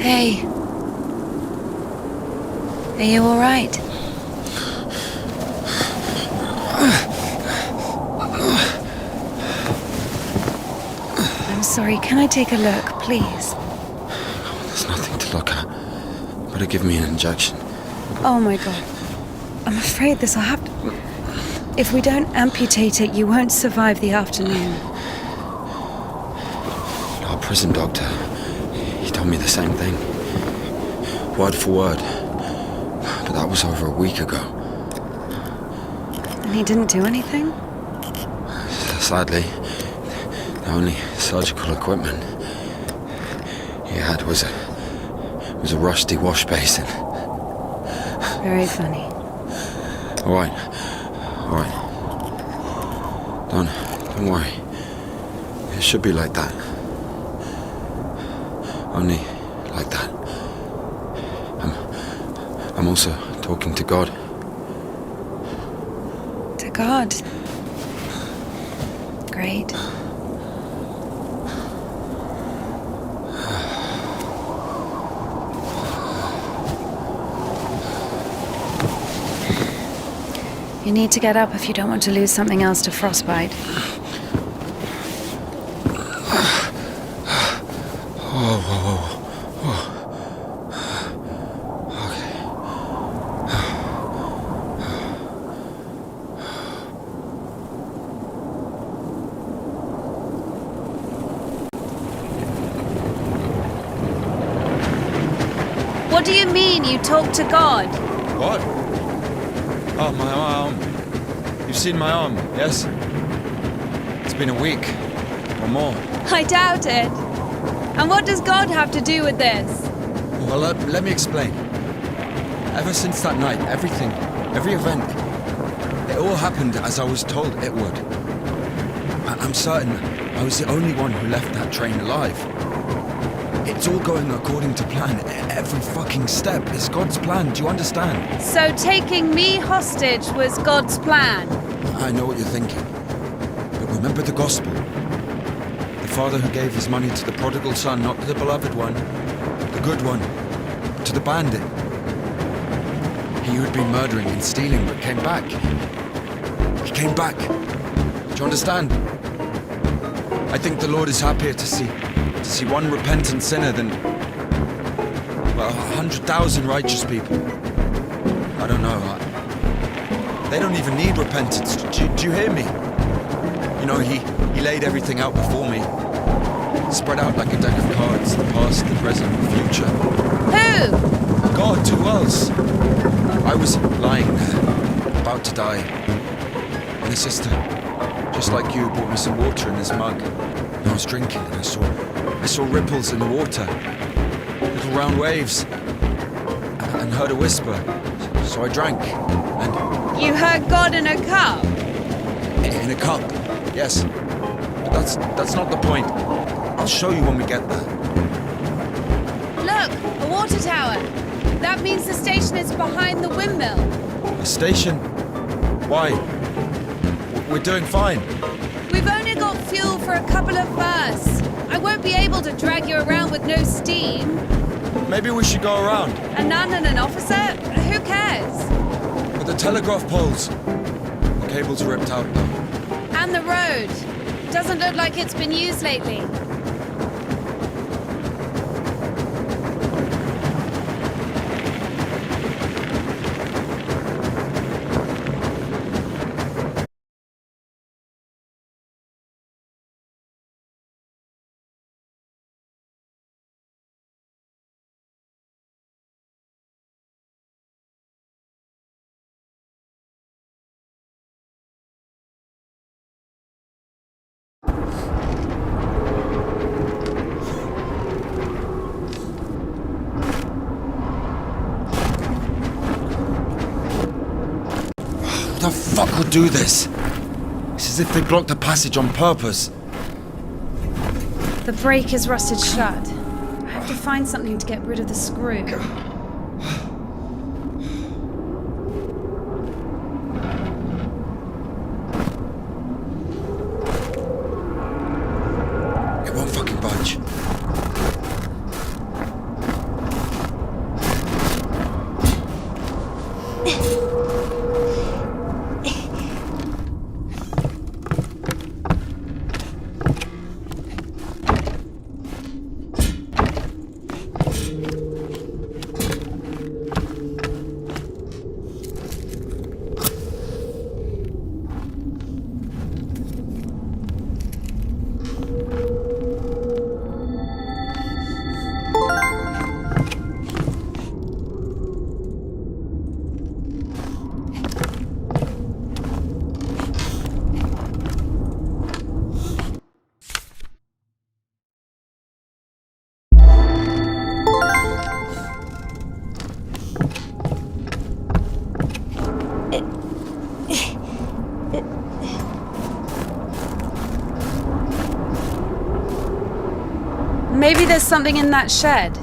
Hey. Are you all right? I'm sorry, can I take a look, please? There's nothing to look at. Better give me an injection. Oh my god. I'm afraid this'll have to... If we don't amputate it, you won't survive the afternoon. Our prison doctor, he told me the same thing. Word for word. But that was over a week ago. And he didn't do anything? Sadly, the only surgical equipment he had was a rusty wash basin. Very funny. All right. Don't worry. It should be like that. Only like that. I'm also talking to God. To God. Great. You need to get up if you don't want to lose something else to frostbite. Whoa. What do you mean you talk to God? What? Oh, my arm. You've seen my arm, yes? It's been a week, or more. I doubt it. And what does God have to do with this? Well, let me explain. Ever since that night, everything, every event, it all happened as I was told it would. I'm certain I was the only one who left that train alive. It's all going according to plan. Every fucking step is God's plan, do you understand? So taking me hostage was God's plan? I know what you're thinking. But remember the gospel. The father who gave his money to the prodigal son, not to the beloved one, the good one, but to the bandit. He who had been murdering and stealing but came back. He came back. Do you understand? I think the Lord is happier to see one repentant sinner than, well, 100,000 righteous people. I don't know. They don't even need repentance. Do you hear me? You know, he laid everything out before me. Spread out like a deck of cards, the past, the present, the future. Who? God, who else? I was lying there, about to die. And a sister, just like you, brought me some water in this mug. And I was drinking and I saw ripples in the water. Little round waves. And heard a whisper. So I drank. And... You heard God in a cup? In a cup, yes. But that's not the point. I'll show you when we get there. Look, a water tower. That means the station is behind the windmill. A station? Why? We're doing fine. We've only got fuel for a couple of bursts. I won't be able to drag you around with no steam. Maybe we should go around. A nun and an officer? Who cares? But the telegraph poles. The cables are ripped out though. And the road. Doesn't look like it's been used lately. Who the fuck would do this? It's as if they blocked the passage on purpose. The brake is rusted shut. I have to find something to get rid of the screw. It won't fucking budge. Maybe there's something in that shed.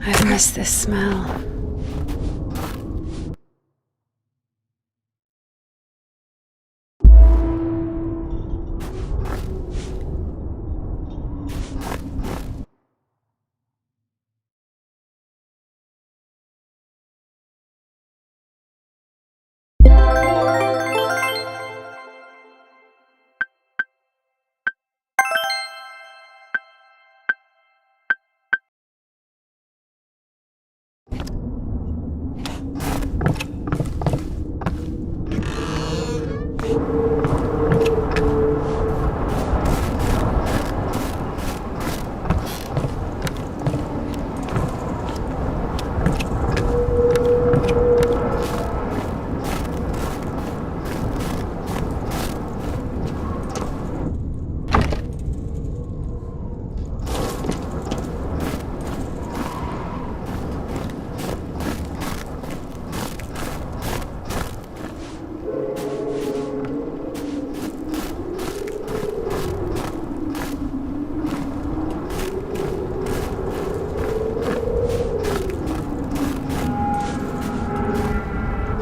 I've missed this smell.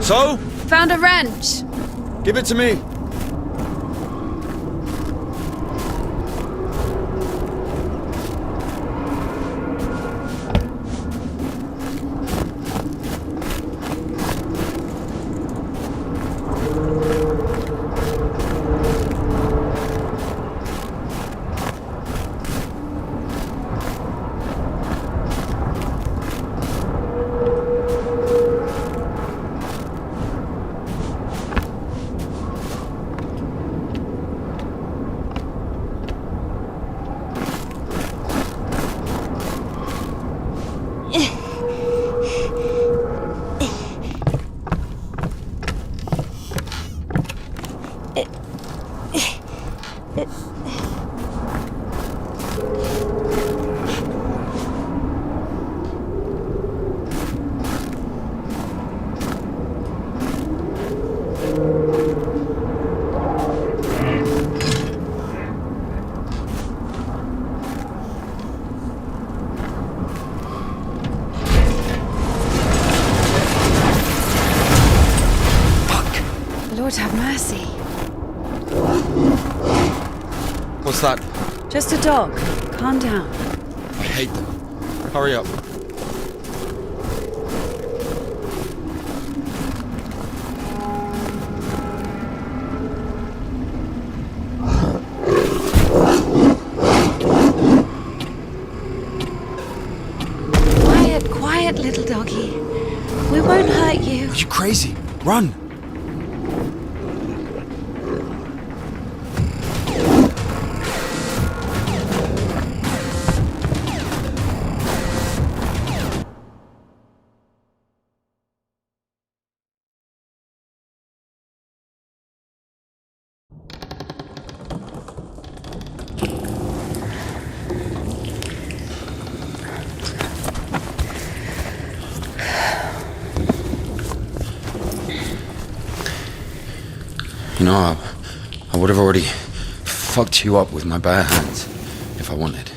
So? Found a wrench. Give it to me. Lord have mercy. What's that? Just a dog. Calm down. I hate them. Hurry up. Quiet, quiet, little doggy. We won't hurt you. Are you crazy? Run! You know, I would have already fucked you up with my bare hands if I wanted.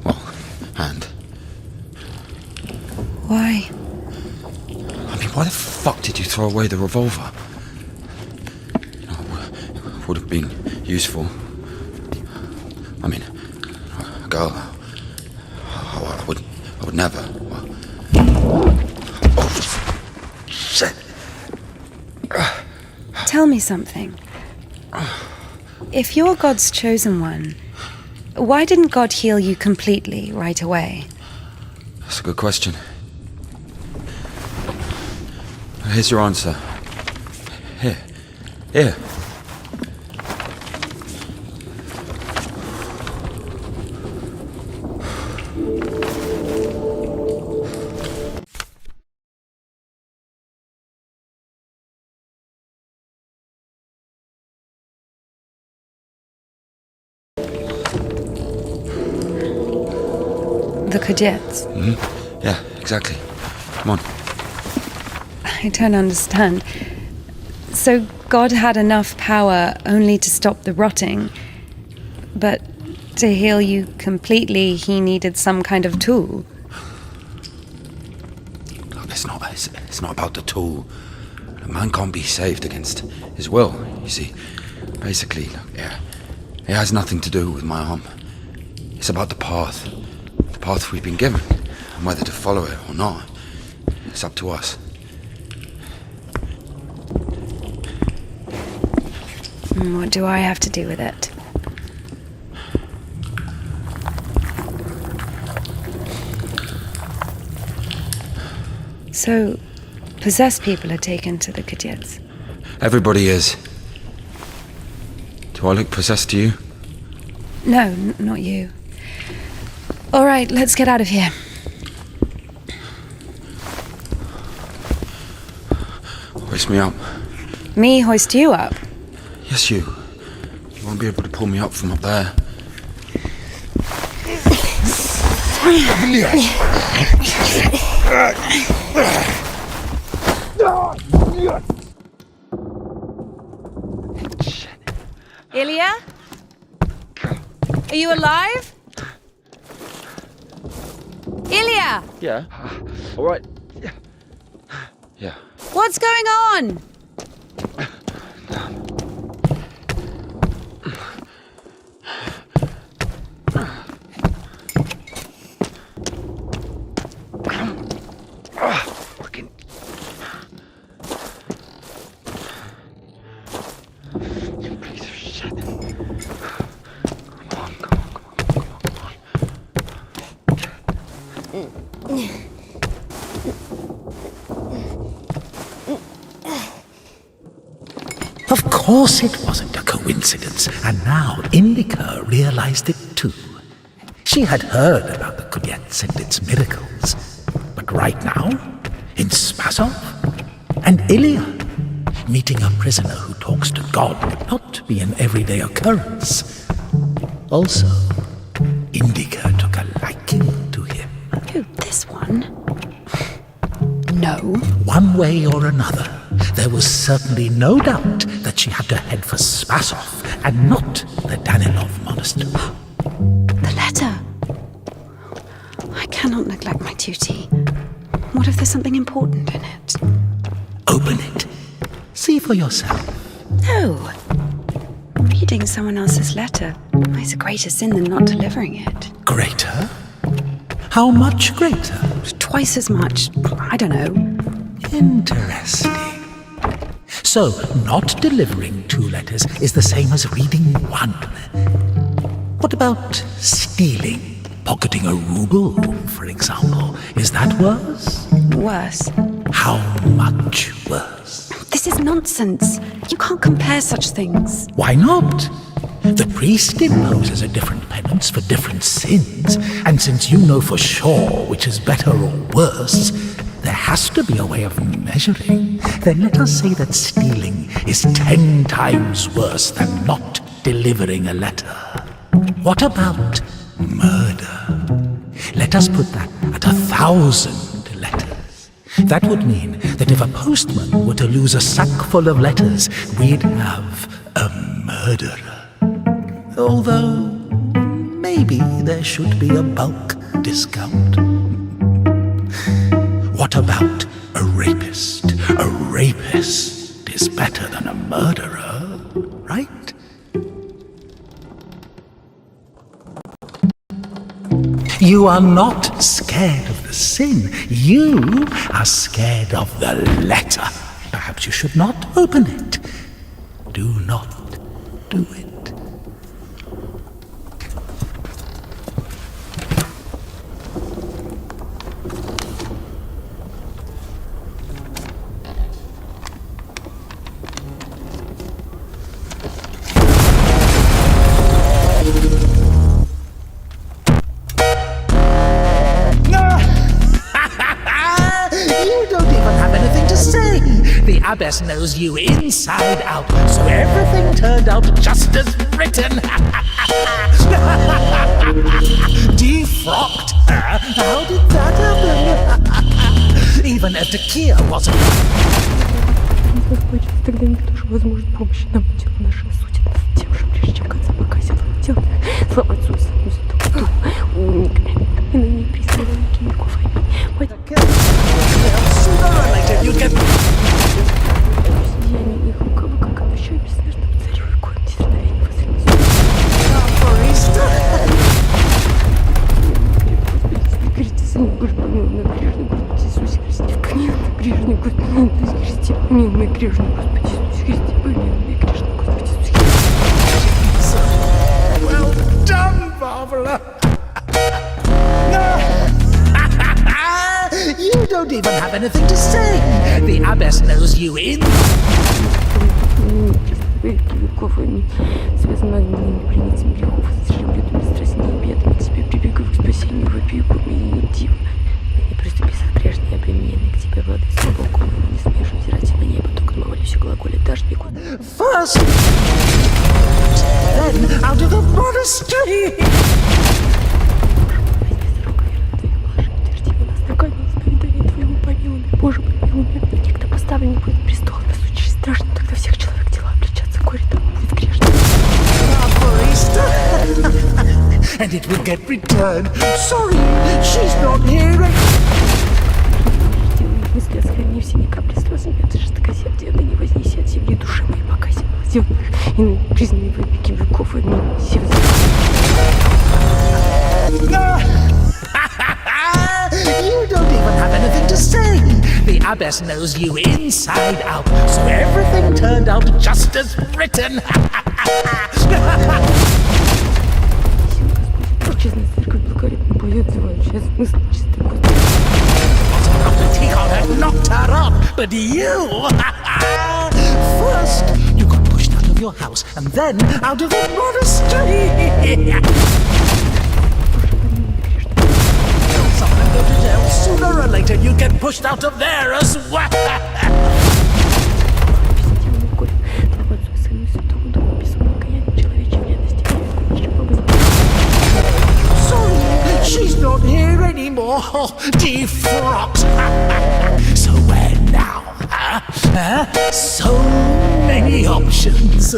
Well, and... Why? I mean, why the fuck did you throw away the revolver? You know, it would have been useful. I mean, a girl... I would never... Oh, shit! Tell me something. If you're God's chosen one, why didn't God heal you completely right away? That's a good question. Here's your answer. Here. The Kudets. Yeah, exactly. Come on. I don't understand. So God had enough power only to stop the rotting, but to heal you completely, he needed some kind of tool. Look, it's not about the tool. A man can't be saved against his will, you see. Basically, look, yeah, it has nothing to do with my arm. It's about the path we've been given, and whether to follow it or not, it's up to us. What do I have to do with it? So, possessed people are taken to the Kudets. Everybody is. Do I look possessed to you? No, not you. All right, let's get out of here. Hoist me up. Me hoist you up? Yes, you. You won't be able to pull me up from up there. Ilya? Are you alive? Ilya! Yeah. All right. Yeah. What's going on? Fucking. You piece of shit. Come on. Of course it wasn't a coincidence, and now Indika realized it too. She had heard about the Kudets and its miracles, but right now, in Spasov, and Ilya, meeting a prisoner who talks to God would not be an everyday occurrence. Also, Indika took a liking to him. Who, this one? No. One way or another, there was certainly no doubt that she had to head for Spasov and not the Danilov monastery. The letter. I cannot neglect my duty. What if there's something important in it? Open it. See for yourself. No. Reading someone else's letter is a greater sin than not delivering it. Greater? How much greater? Twice as much. I don't know. Interesting. So, not delivering 2 letters is the same as reading 1. What about stealing? Pocketing a ruble, for example. Is that worse? Worse. How much worse? This is nonsense. You can't compare such things. Why not? The priest imposes a different penance for different sins, and since you know for sure which is better or worse, there has to be a way of measuring. Then let us say that stealing is 10 times worse than not delivering a letter. What about murder? Let us put that at 1,000 letters. That would mean that if a postman were to lose a sack full of letters, we'd have a murderer. Although, maybe there should be a bulk discount. What about a rapist? A rapist is better than a murderer, right? You are not scared of the sin. You are scared of the letter. Perhaps you should not open it. Do not do it. abbess knows you inside out, so everything turned out just as written. Defrocked her? How did that happen? Even if the Kia wasn't... Тогда никто же возможет помощи нам дело наше осудит нас тем же, прежде чем конца показил дело. Слава Отцу и Сыну и Святому Духу, умниками, и на ней присыланники веков. Аминь. Сияние их лукаво, как обещаю, бессмертному царю и коем дерзновение возрелось. Господи, Сыну Божий, помилуй мой грешный, Господи Иисусе Христе, помилуй мой грешный, Господи Иисусе Христе, помилуй мой грешный, Господи Иисусе Христе, помилуй мой грешный, Господи Иисусе Христе. Well done, Barbara! You don't even have anything to say. The abbess knows you in. Веки веков, аминь. Связано огненными принятием грехов, сожжем лютыми страстями и бедами, к тебе прибегаю к спасению, вопию, к умилению диву. Не приступи согрешные, обремененные к тебе воды, слава Богу, не смеешь взирать на небо, только молюсь о глаголе дождь бегут. First, then out of the monastery. Боже, помилуй меня. Некто поставленник будет престол, насущий страшно, тогда всех человек дела обличатся, горе тому будет грешно. And it will get returned. Sorry, she's not here. Мысли оскверни все ни капли слез, нет жестокосердия, да не вознеси от земли души моей, покайся малоземных, и на признанные во веки веков, аминь. Все You don't even have anything to say. The abbess knows you inside out, so everything turned out just as written. честная церковь благородно поет, отзывающая смысл чистый Господь. Knocked her up, but you... First, you got pushed out of your house, and then out of the monastery. Someone go to jail. Sooner or later, you get pushed out of there as well. Sorry, she's not here anymore. Defrocked. So where now? So many options.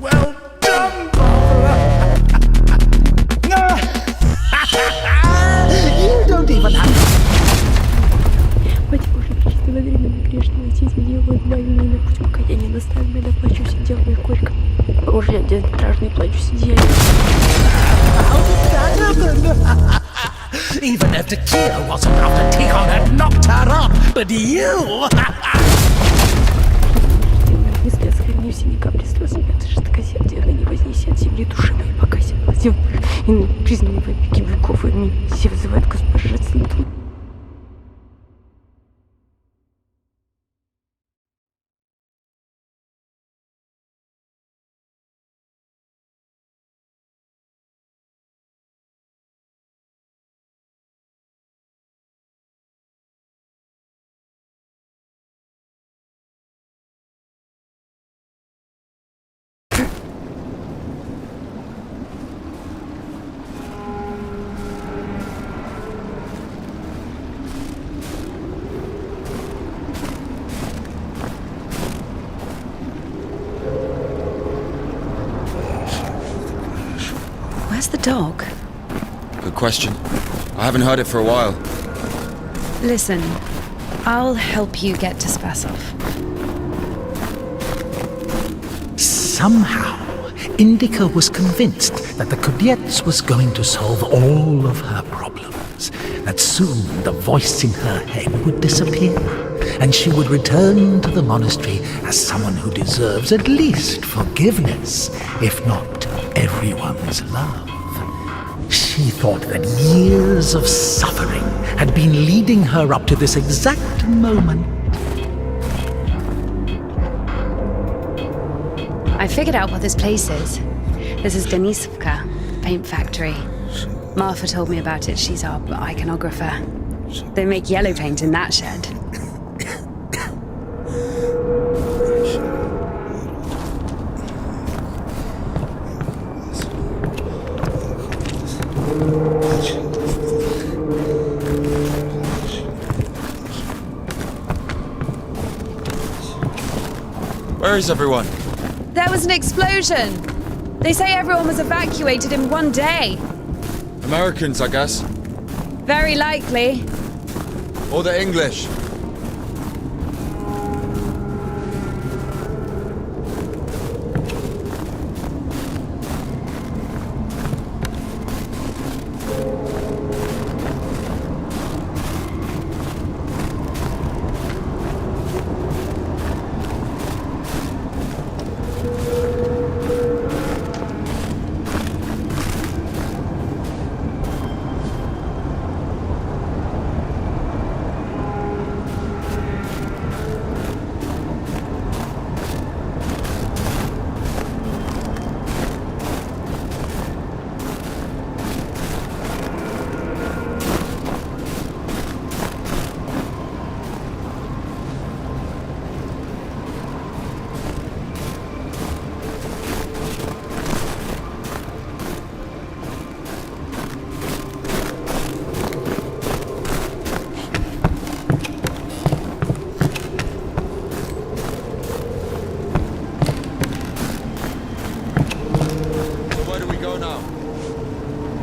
Well done, Barbara. You don't even have... Мать Божия, пречистый возренный грешный, отец делаю, избави меня на путь покаяния, наставь меня, да плачу, делаю и горько. Боже, я здесь страшный, плачу, сидя. How did that happen? Even if the Kia wasn't after Tikhon had knocked her up, but you... Мысли оскверни все ни капли слез, нет жестокосердия, да не вознеси от земли души моей, покайся малоземных, и на признанные во веки веков, аминь. Все вызывают Господь жертвенный труд. Where's the dog? Good question. I haven't heard it for a while. Listen, I'll help you get to Spasov. Somehow, Indika was convinced that the Kudiets was going to solve all of her problems, that soon the voice in her head would disappear, and she would return to the monastery as someone who deserves at least forgiveness, if not everyone's love. She thought that years of suffering had been leading her up to this exact moment. I figured out what this place is. This is Denisovka, paint factory. Marfa told me about it. She's our iconographer. They make yellow paint in that shed. Where is everyone? There was an explosion. They say everyone was evacuated in one day. Americans, I guess. Very likely. Or the English.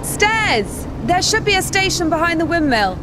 Stairs! There should be a station behind the windmill.